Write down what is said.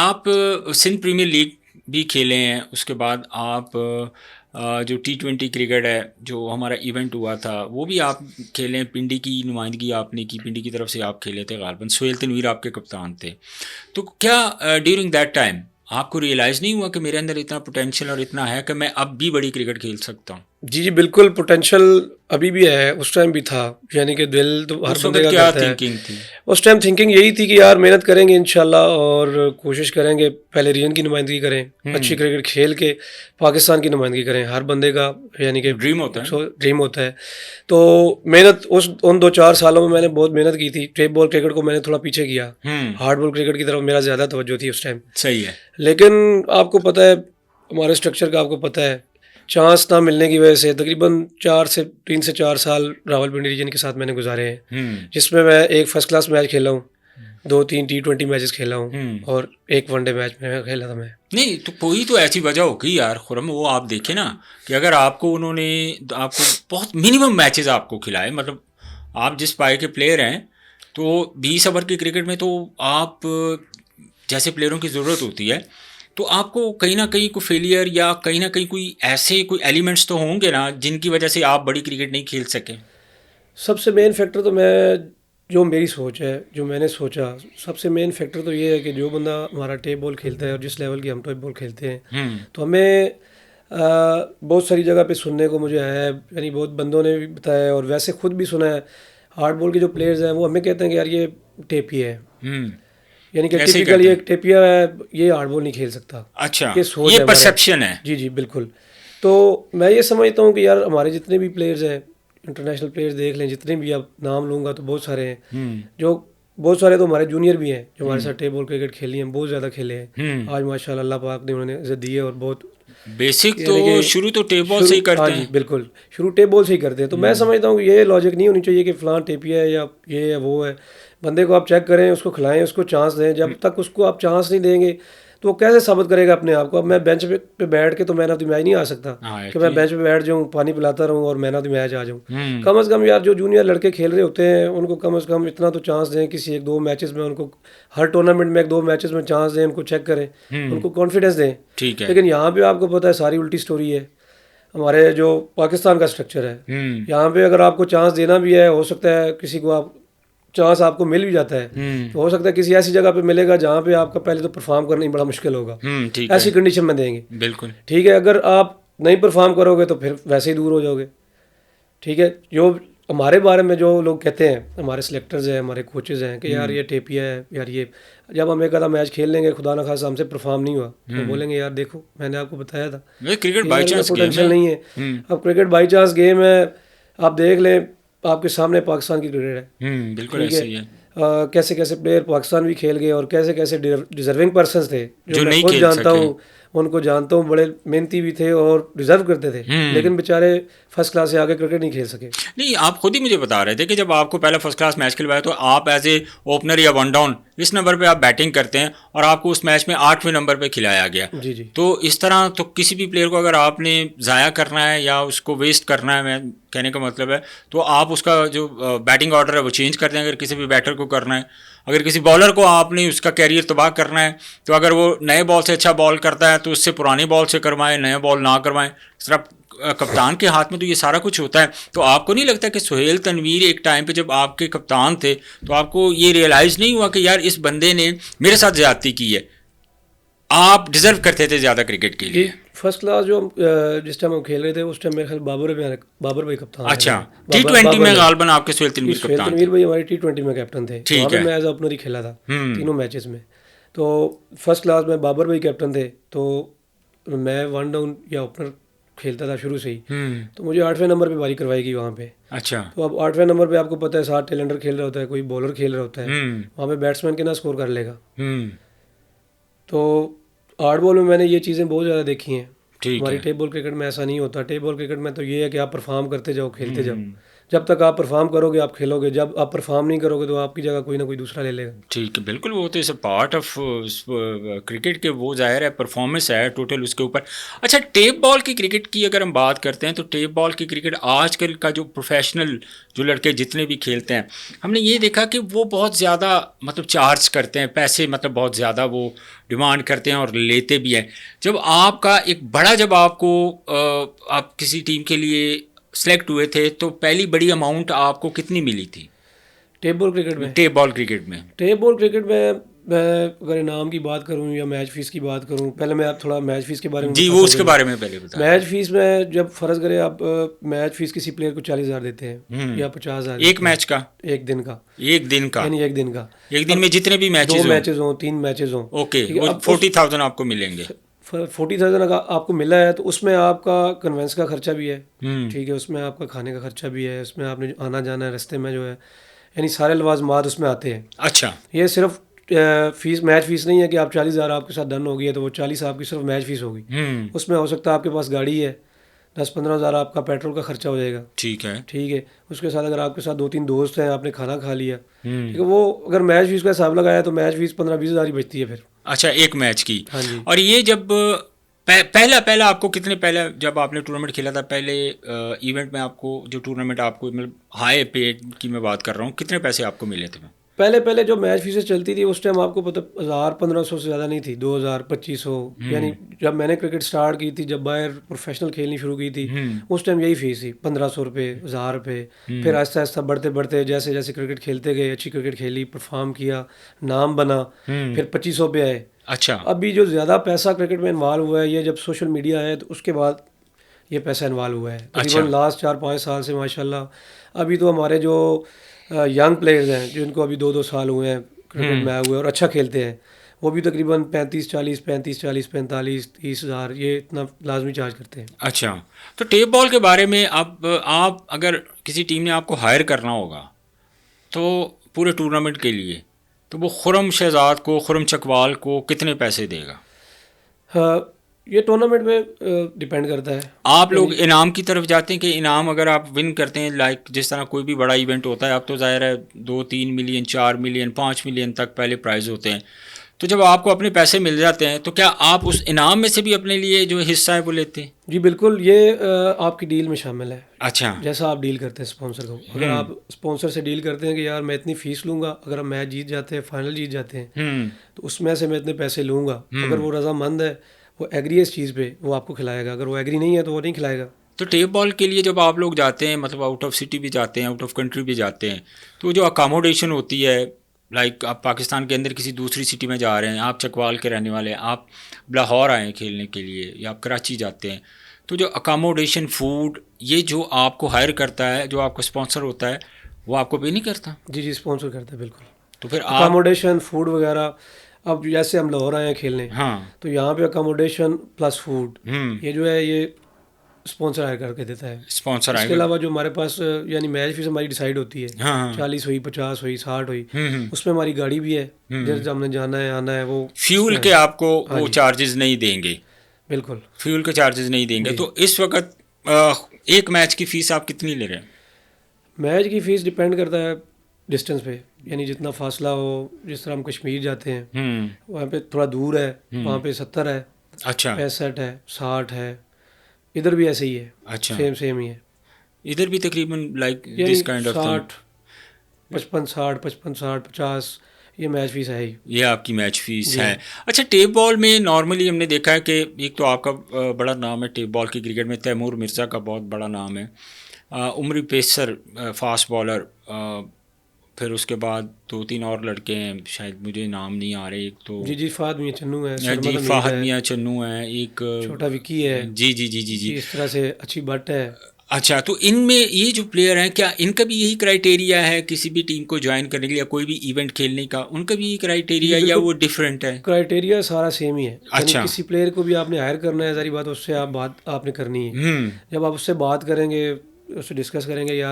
آپ Sindh premiere league بھی کھیلے ہیں، اس کے بعد آپ جو T20 کرکٹ ہے جو ہمارا ایونٹ ہوا تھا وہ بھی آپ کھیلے ہیں، پنڈی کی نمائندگی آپ نے کی، پنڈی کی طرف سے آپ کھیلے تھے، غالباً سہیل تنویر آپ کے کپتان تھے. تو کیا ڈیورنگ دیٹ ٹائم آپ کو ریئلائز نہیں ہوا کہ میرے اندر اتنا پوٹینشیل اور اتنا ہے کہ میں اب بھی بڑی کرکٹ کھیل سکتا ہوں؟ جی بالکل، پوٹینشیل ابھی بھی ہے، اس ٹائم بھی تھا. یعنی کہ دل تو ہر اس بندے وقت کا کیا کرتا ہے. تھنکنگ تھی؟ اس ٹائم تھنکنگ یہی تھی کہ یار محنت کریں گے انشاءاللہ اور کوشش کریں گے پہلے ریجن کی نمائندگی کریں، اچھی کرکٹ کھیل کے پاکستان کی نمائندگی کریں. ہر بندے کا یعنی کہ ڈریم ہوتا ہے. ڈریم ہوتا ہے. تو محنت ان 2-4 سالوں میں میں نے بہت محنت کی تھی. ٹیپ بال کرکٹ کو میں نے تھوڑا پیچھے کیا، ہارڈ بال کرکٹ کی طرف میرا زیادہ توجہ تھی اس ٹائم. صحیح ہے. لیکن آپ کو پتہ ہے ہمارے اسٹرکچر کا، آپ کو پتہ ہے چانس نہ ملنے کی وجہ سے تقریباً 3 سے 4 سال راولپنڈی ریجن کے ساتھ میں نے گزارے ہیں، جس میں ایک فرسٹ کلاس میچ کھیلا ہوں، 2-3 T20 میچز کھیلا ہوں، اور ایک ون ڈے میچ میں کھیلا تھا میں. نہیں تو کوئی تو ایسی وجہ ہوگی یار خرم، وہ آپ دیکھیں نا کہ اگر آپ کو انہوں نے آپ کو بہت منیمم میچز آپ کو کھلائے، مطلب آپ جس پائے کے پلیئر ہیں تو 20 اوور کی کرکٹ میں تو آپ جیسے پلیئروں کی ضرورت ہوتی ہے، تو آپ کو کہیں نہ کہیں کوئی فیلئر یا کہیں نہ کہیں کوئی ایسے کوئی ایلیمنٹس تو ہوں گے نا جن کی وجہ سے آپ بڑی کرکٹ نہیں کھیل سکیں. سب سے مین فیکٹر تو جو میری سوچ ہے، جو میں نے سوچا، سب سے مین فیکٹر تو یہ ہے کہ جو بندہ ہمارا ٹیپ بال کھیلتا ہے اور جس لیول کی ہم ٹیپ بال کھیلتے ہیں، تو ہمیں بہت ساری جگہ پہ سننے کو مجھے ہے، یعنی بہت بندوں نے بھی بتایا اور ویسے خود بھی سنا ہے، ہارڈ بال کے جو پلیئرز ہیں وہ ہمیں کہتے ہیں کہ یار یہ ٹیپی ہے، یعنی کہ ٹپیکل یہ ٹیپیا ہے، یہ ہارڈ بال نہیں کھیل سکتا. اچھا، یہ سوچ یہ ہے پرسیپشن ہے. جی بالکل. تو میں یہ سمجھتا ہوں کہ یار ہمارے جتنے بھی پلیئرز ہیں، انٹرنیشنل پلیئرز دیکھ لیں، جتنے بھی آپ نام لوں گا تو بہت سارے ہیں، جو بہت سارے تو ہمارے جونیئر بھی ہیں جو ہمارے ساتھ ٹیپ بال کرکٹ کھیلی ہیں، بہت زیادہ کھیلے ہیں. آج ماشاء اللہ اللہ پاک نے انہوں نے عزت دی ہے، اور بہت بیسک تو شروع تو ٹیپ بال سے ہی کرتے ہیں. جی بالکل، شروع ٹیپ بال سے ہی کرتے ہیں. تو میں سمجھتا ہوں کہ یہ لاجک نہیں ہونی چاہیے کہ فلاں ٹیپی ہے یا یہ ہے وہ ہے. بندے کو آپ چیک کریں، اس کو کھلائیں، اس کو چانس دیں. جب تک اس کو آپ چانس نہیں دیں گے تو وہ کیسے ثابت کرے گا اپنے آپ کو؟ اب میں بینچ پہ بیٹھ کے تو مین آف دی میچ نہیں آ سکتا کہ میں بینچ پہ بیٹھ جاؤں، پانی پلاتا رہوں اور مین آف دی میچ آ جاؤں. کم از کم یار جو جونیئر لڑکے کھیل رہے ہوتے ہیں ان کو کم از کم اتنا تو چانس دیں، کسی 1-2 میچز میں ان کو، ہر ٹورنامنٹ میں 1-2 میچز میں چانس دیں، ان کو چیک کریں، ان کو کانفیڈنس دیں. لیکن یہاں پہ آپ کو پتہ ہے ساری الٹی سٹوری ہے. ہمارے جو پاکستان کا اسٹرکچر ہے، یہاں پہ اگر آپ کو چانس دینا بھی ہے، ہو سکتا ہے کسی کو آپ چانس آپ کو مل بھی جاتا ہے، تو ہو سکتا ہے کسی ایسی جگہ پہ ملے گا جہاں پہ آپ کا پہلے تو پرفارم کرنا ہی بڑا مشکل ہوگا. ایسی کنڈیشن میں دیں گے. بالکل ٹھیک ہے، اگر آپ نہیں پرفارم کرو گے تو پھر ویسے ہی دور ہو جاؤ گے. ٹھیک ہے، جو ہمارے بارے میں جو لوگ کہتے ہیں، ہمارے سلیکٹرز ہیں، ہمارے کوچز ہیں کہ یار یہ ٹیپیا ہے، یار یہ، جب ہم ایک آدھا میچ کھیل لیں گے، خدا نہ خواستہ ہم سے پرفارم نہیں ہوا تو بولیں گے یار دیکھو میں نے آپ کو بتایا تھا کرکٹ بائی چانس پوٹینشیل نہیں ہے. اب کرکٹ بائی چانس گیم ہے، آپ دیکھ لیں آپ کے سامنے پاکستان کی کرکٹ ہے. بالکل ایسے ہی ہے. کیسے کیسے پلیئر پاکستان بھی کھیل گئے اور کیسے کیسے ڈیزرونگ پرسنس تھے جو میں نہیں خود کھیل جانتا سکے. ہوں، ان کو جانتا ہوں، بڑے محنتی بھی تھے اور ڈیزرو کرتے تھے، لیکن بیچارے فرسٹ کلاس سے آگے کرکٹ نہیں کھیل سکے. نہیں، آپ خود ہی مجھے بتا رہے تھے کہ جب آپ کو پہلا فرسٹ کلاس میچ کھلوایا تو آپ ایز اے اوپنر یا ون ڈاؤن اس نمبر پہ آپ بیٹنگ کرتے ہیں اور آپ کو اس میچ میں 8ویں نمبر پہ کھلایا گیا. جی تو اس طرح تو کسی بھی پلیئر کو اگر آپ نے ضائع کرنا ہے یا اس کو ویسٹ کرنا ہے، میں کہنے کا مطلب ہے، تو آپ اس کا جو بیٹنگ آرڈر ہے وہ چینج کر دیں. اگر کسی بھی بیٹر کو کرنا ہے، اگر کسی بالر کو آپ نے اس کا کیریئر تباہ کرنا ہے، تو اگر وہ نئے بال سے اچھا بال کرتا ہے تو اس سے پرانی بال سے کروائیں، نئے بال نہ کروائیں. اس طرح کپتان کے ہاتھ میں تو یہ سارا کچھ ہوتا ہے. تو آپ کو نہیں لگتا کہ سہیل تنویر ایک ٹائم پہ جب آپ کے کپتان تھے تو آپ کو یہ ریئلائز نہیں ہوا کہ یار اس بندے نے میرے ساتھ زیادتی کی ہے، آپ ڈیزرو کرتے تھے زیادہ کرکٹ کے لیے؟ فرسٹ کلاس جو جس ٹائم ہم کھیل رہے تھے اس ٹائم میرے خیال بابر بھائی کپتان. اچھا، T20 میں غالباً آپ کے سہیل تنویر کپتان تنویر بھائی ہمارے T20 میں کیپٹن تھے. وہاں پہ میں ایز اے اوپنر ہی کھیلا تھا تینوں میچز میں. تو فرسٹ کلاس میں بابر بھائی کیپٹن تھے، تو میں ون ڈاؤن یا اوپنر کھیلتا تھا شروع سے ہی. تو مجھے 8ویں نمبر پہ باری کروائے گی وہاں پہ. اچھا. تو اب 8ویں نمبر پہ آپ کو پتہ ہے 7 ٹیلنڈر کھیل رہا ہوتا ہے، کوئی بولر کھیل رہا ہوتا ہے، وہاں پہ بیٹسمین کے نہ اسکور کر لے گا. تو ہارڈ بال میں میں نے یہ چیزیں بہت زیادہ دیکھی ہیں. ہماری ٹیپ بال کرکٹ میں ایسا نہیں ہوتا. ٹیپ بال کرکٹ میں تو یہ ہے کہ آپ پرفارم کرتے جاؤ، کھیلتے جاؤ. جب تک آپ پرفارم کرو گے آپ کھیلو گے, جب آپ پرفارم نہیں کرو گے تو آپ کی جگہ کوئی نہ کوئی دوسرا لے لے گا. ٹھیک ہے, بالکل, وہ تو اس پارٹ آف کرکٹ کے, وہ ظاہر ہے پرفارمنس ہے ٹوٹل اس کے اوپر. اچھا, ٹیپ بال کی کرکٹ کی اگر ہم بات کرتے ہیں تو ٹیپ بال کی کرکٹ آج کل کا جو پروفیشنل جو لڑکے جتنے بھی کھیلتے ہیں, ہم نے یہ دیکھا کہ وہ بہت زیادہ مطلب چارج کرتے ہیں پیسے, مطلب بہت زیادہ وہ ڈیمانڈ کرتے ہیں اور لیتے بھی ہیں. جب آپ کا ایک بڑا, جب آپ کو آپ کسی ٹیم کے لیے سلیکٹ ہوئے تھے تو پہلی بڑی اماؤنٹ آپ کو کتنی ملی تھی ٹیپ بال کرکٹ میں؟ ٹیپ بال کرکٹ میں. ٹیپ بال کرکٹ میں اگر انعام کی بات کروں یا میچ فیس کی بات کروں, پہلے میں آپ تھوڑا میچ فیس کے بارے میں جی, وہ اس کے بارے میں پہلے بتائیں. میچ فیس میں جب فرض کریں آپ میچ فیس کسی پلیئر کو 40,000 دیتے ہیں یا 50,000 ایک میچ کا, ایک دن کا, ایک دن کا, یعنی ایک دن کا, ایک دن میں جتنے بھی دو میچز میچز ہوں 3 میچز ہوں, اوکے, وہ 40,000 آپ کو ملیں گے. 40,000 کا آپ کو ملا ہے تو اس میں آپ کا کنوینس کا خرچہ بھی ہے, ٹھیک ہے, اس میں آپ کا کھانے کا خرچہ بھی ہے, اس میں آپ نے آنا جانا ہے رستے میں جو ہے, یعنی سارے لوازمات اس میں آتے ہیں. اچھا, یہ صرف فیس, میچ فیس نہیں ہے کہ آپ 40,000 آپ کے ساتھ ڈن ہو گئی ہے تو وہ 40 آپ کی صرف میچ فیس ہوگی. اس میں ہو سکتا ہے آپ کے پاس گاڑی ہے, 10-15,000 آپ کا پیٹرول کا خرچہ ہو جائے گا. ٹھیک ہے, ٹھیک ہے, اس کے ساتھ اگر آپ کے ساتھ 2-3 دوست ہیں, آپ نے کھانا کھا لیا, ٹھیک ہے, وہ اگر میچ فیس کا حساب لگایا تو میچ فیس 15-20,000 ہی بچتی ہے پھر. اچھا, ایک میچ کی. ہاں جی. اور یہ جب پہلا آپ کو کتنے, پہلے جب آپ نے ٹورنامنٹ کھیلا تھا پہلے ایونٹ میں, آپ کو جو ٹورنامنٹ آپ کو مطلب ہائی پیڈ کی میں بات کر رہا ہوں, کتنے پیسے آپ کو ملے تھے؟ پہلے جو میچ فیسیں چلتی تھی اس ٹائم آپ کو پتہ 1,000-1,500 سے زیادہ نہیں تھی, 2,000-2,500, یعنی جب میں نے کرکٹ سٹارٹ کی تھی, جب باہر پروفیشنل کھیلنی شروع کی تھی, اس ٹائم یہی فیس تھی 1,500 روپے, 1,000 روپے. پھر آہستہ آہستہ بڑھتے جیسے جیسے کرکٹ کھیلتے گئے, اچھی کرکٹ کھیلی, پرفارم کیا, نام بنا, پھر 2,500 پہ آئے. اچھا, ابھی جو زیادہ پیسہ کرکٹ میں انوالو ہوا ہے یہ جب سوشل میڈیا ہے تو اس کے بعد یہ پیسہ انوالو ہوا ہے. تقریباً لاسٹ 4-5 سال سے ماشاء اللہ. ابھی تو ہمارے جو ینگ پلیئرز ہیں جن کو ابھی 2 سال ہوئے ہیں کرکٹ میں آئے ہوئے اور اچھا کھیلتے ہیں, وہ بھی تقریباً 35-40, 45 ہزار یہ اتنا لازمی چارج کرتے ہیں. اچھا, تو ٹیپ بال کے بارے میں اب آپ اگر کسی ٹیم نے آپ کو ہائر کرنا ہوگا تو پورے ٹورنامنٹ کے لیے, تو وہ خرم شہزاد کو, خرم چکوال کو کتنے پیسے دے گا؟ یہ ٹورنامنٹ میں ڈیپینڈ کرتا ہے. آپ لوگ انعام کی طرف جاتے ہیں کہ انعام اگر آپ ون کرتے ہیں, لائک جس طرح کوئی بھی بڑا ایونٹ ہوتا ہے, اب تو ظاہر ہے 2-3 ملین, 4 ملین, 5 ملین تک پہلے پرائز ہوتے ہیں, تو جب آپ کو اپنے پیسے مل جاتے ہیں تو کیا آپ اس انعام میں سے بھی اپنے لیے جو حصہ ہے وہ لیتے ہیں؟ جی بالکل, یہ آپ کی ڈیل میں شامل ہے. اچھا, جیسا آپ ڈیل کرتے ہیں اسپانسر کو, اگر آپ اسپانسر سے ڈیل کرتے ہیں کہ یار میں اتنی فیس لوں گا, اگر ہم میچ جیت جاتے ہیں, فائنل جیت جاتے ہیں, تو اس میں سے میں اتنے پیسے لوں گا, اگر وہ رضامند ہے, وہ ایگری ہے اس چیز پہ, وہ آپ کو کھلائے گا, اگر وہ ایگری نہیں ہے تو وہ نہیں کھلائے گا. تو ٹیپ بال کے لیے جب آپ لوگ جاتے ہیں, مطلب آؤٹ آف سٹی بھی جاتے ہیں, آؤٹ آف کنٹری بھی جاتے ہیں, تو جو اکاموڈیشن ہوتی ہے, لائک آپ پاکستان کے اندر کسی دوسری سٹی میں جا رہے ہیں, آپ چکوال کے رہنے والے ہیں, آپ لاہور آئے ہیں کھیلنے کے لیے یا آپ کراچی جاتے ہیں, تو جو اکاموڈیشن, فوڈ, یہ جو آپ کو ہائر کرتا ہے, جو آپ کو اسپانسر ہوتا ہے, وہ آپ کو پے نہیں کرتا؟ جی اسپانسر کرتا ہے بالکل. تو پھر اکاموڈیشن, فوڈ وغیرہ, اب جیسے ہم لاہور آئے ہیں کھیلنے, ہاں, تو یہاں پہ اکاموڈیشن پلس فوڈ یہ جو ہے یہ اسپانسر ہائر کر کے دیتا ہے. اسپانسر اس کے علاوہ جو ہمارے پاس یعنی میچ فیس ہماری ڈیسائیڈ ہوتی ہے, ہاں, 40 ہوئی, 50 ہوئی, 60 ہوئی, اس میں ہماری گاڑی بھی ہے, جیسے ہم نے جانا ہے آنا ہے, وہ فیول کے آپ کو وہ چارجز نہیں دیں گے؟ بالکل, فیول کے چارجز نہیں دیں گے. تو اس وقت ایک میچ کی فیس آپ کتنی لے رہے ہیں؟ میچ کی فیس ڈیپینڈ کرتا ہے ڈسٹینس پہ, یعنی جتنا فاصلہ ہو, جس طرح ہم کشمیر جاتے ہیں وہاں پہ تھوڑا دور ہے, وہاں پہ 70 ہے, اچھا, 65 ہے, 60 ہے, ادھر بھی ایسے ہی ہے. اچھا, سیم ہی ہے ادھر بھی تقریباً لائک دس کائنڈ آف 55 60 50 یہ میچ فیس ہے ہی, یہ آپ کی میچ فیس ہے. اچھا, ٹیپ بال میں نارملی ہم نے دیکھا ہے کہ ایک تو آپ کا بڑا نام ہے ٹیپ بال کی کرکٹ میں, تیمور مرزا کا بہت بڑا نام ہے, عمری پیسر فاسٹ بالر, پھر اس کے بعد 2-3 اور لڑکے ہیں, شاید مجھے نام نہیں آ رہے, ایک تو جی فہد میاں چنو ہے, جی فہد میاں چنو ہے, ایک چھوٹا وکی ہے, جی جی جی جی جی اس طرح سے اچھی بٹ ہے. اچھا, تو ان میں یہ جو پلیئر ہیں, کیا ان کا بھی یہی کرائیٹیریا ہے کسی بھی ٹیم کو جوائن کرنے کے لیے, کوئی بھی ایونٹ کھیلنے کا, ان کا بھی یہی کرائیٹیریا یا وہ ڈفرینٹ ہے؟ کرائیٹیریا سارا سیم ہی ہے. اچھا, کسی پلیئر کو بھی آپ نے ہائر کرنا ہے, ظاہری بات اس سے آپ نے کرنی ہے. جب آپ اس سے بات کریں گے, اس سے ڈسکس کریں گے, یار